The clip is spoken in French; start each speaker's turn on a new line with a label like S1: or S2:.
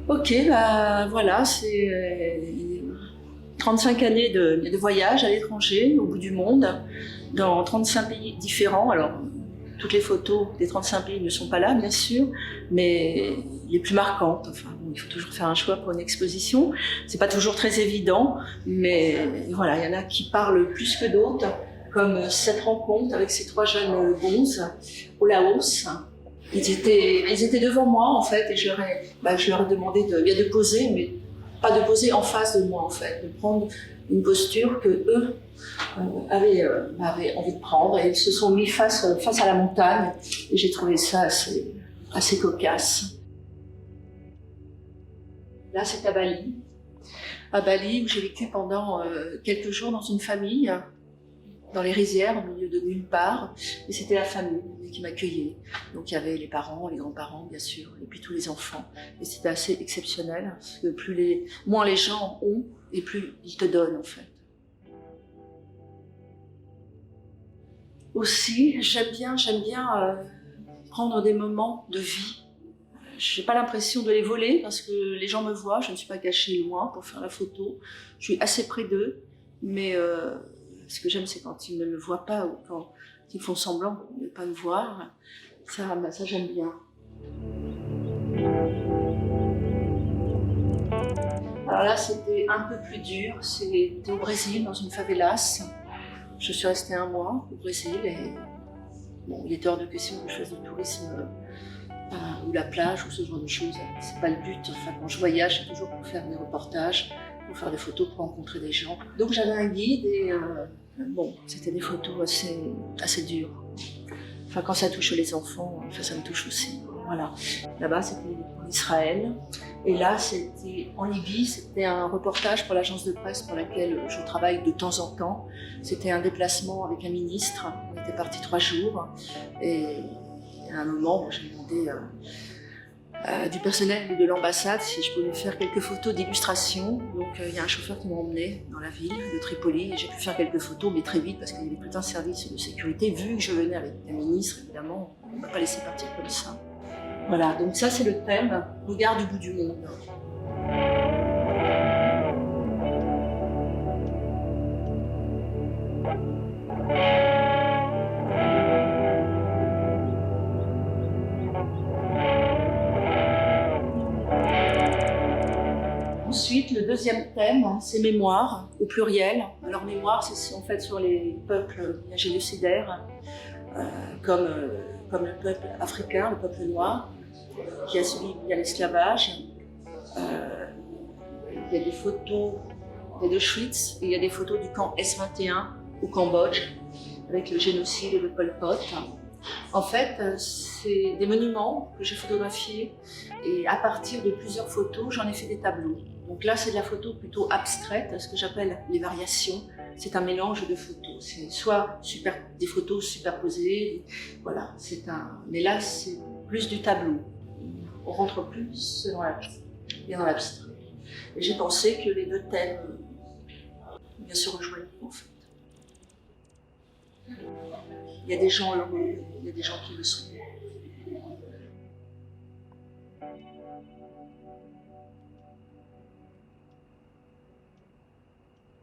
S1: Ok, bah voilà, c'est 35 années de voyage à l'étranger, au bout du monde, dans 35 pays différents. Alors, toutes les photos des 35 pays ne sont pas là, bien sûr, mais les plus marquantes. Enfin, bon, il faut toujours faire un choix pour une exposition. C'est pas toujours très évident, mais voilà, il y en a qui parlent plus que d'autres, comme cette rencontre avec ces trois jeunes bonzes au Laos. Ils étaient devant moi en fait, et je leur ai demandé bien de poser, mais pas de poser en face de moi en fait, de prendre une posture que eux avaient envie de prendre, et ils se sont mis face à la montagne, et j'ai trouvé ça assez cocasse. Là, c'est à Bali où j'ai vécu pendant quelques jours dans une famille, dans les rizières, au milieu de nulle part, et c'était la famille qui m'accueillait. Donc il y avait les parents, les grands-parents bien sûr, et puis tous les enfants. Et c'était assez exceptionnel, parce que moins les gens ont, et plus ils te donnent en fait. Aussi, j'aime bien prendre des moments de vie. Je n'ai pas l'impression de les voler parce que les gens me voient, je ne suis pas cachée loin pour faire la photo. Je suis assez près d'eux, mais ce que j'aime, c'est quand ils ne me voient pas ou quand ils font semblant de ne pas me voir. Ça j'aime bien. Alors là, c'était un peu plus dur. C'était au Brésil, dans une favelas. Je suis restée un mois au Brésil et bon, il était hors de question que je fasse du tourisme ou la plage ou ce genre de choses. C'est pas le but. Enfin, quand je voyage, c'est toujours pour faire des reportages, pour faire des photos, pour rencontrer des gens. Donc j'avais un guide et bon, c'était des photos assez dures. Enfin, quand ça touche les enfants, ça me touche aussi. Voilà. Là-bas, c'était en Israël. Et là, c'était en Libye. C'était un reportage pour l'agence de presse pour laquelle je travaille de temps en temps. C'était un déplacement avec un ministre. On était partis 3 jours. Et à un moment, j'ai demandé du personnel de l'ambassade si je pouvais faire quelques photos d'illustration. Donc il y a un chauffeur qui m'a emmené dans la ville de Tripoli et j'ai pu faire quelques photos, mais très vite parce qu'il y avait tout un service de sécurité. Vu que je venais avec un ministre, évidemment, on ne m'a pas laissé partir comme ça. Voilà, donc ça c'est le thème, regard du bout du monde. Ensuite, le deuxième thème, c'est mémoire, au pluriel. Alors mémoire, c'est en fait sur les peuples génocidaires, comme le peuple africain, le peuple noir, qui a subi l'esclavage. Il y a des photos d'Auschwitz et il y a des photos du camp S21 au Cambodge, avec le génocide de Pol Pot. En fait, c'est des monuments que j'ai photographiés et à partir de plusieurs photos, j'en ai fait des tableaux. Donc là, c'est de la photo plutôt abstraite, ce que j'appelle les variations. C'est un mélange de photos. C'est soit des photos superposées, voilà. Mais là, c'est plus du tableau. On rentre plus dans l'abstrait. Et j'ai pensé que les deux thèmes, bien se rejoignaient en fait. Il y a des gens heureux, il y a des gens qui le sont.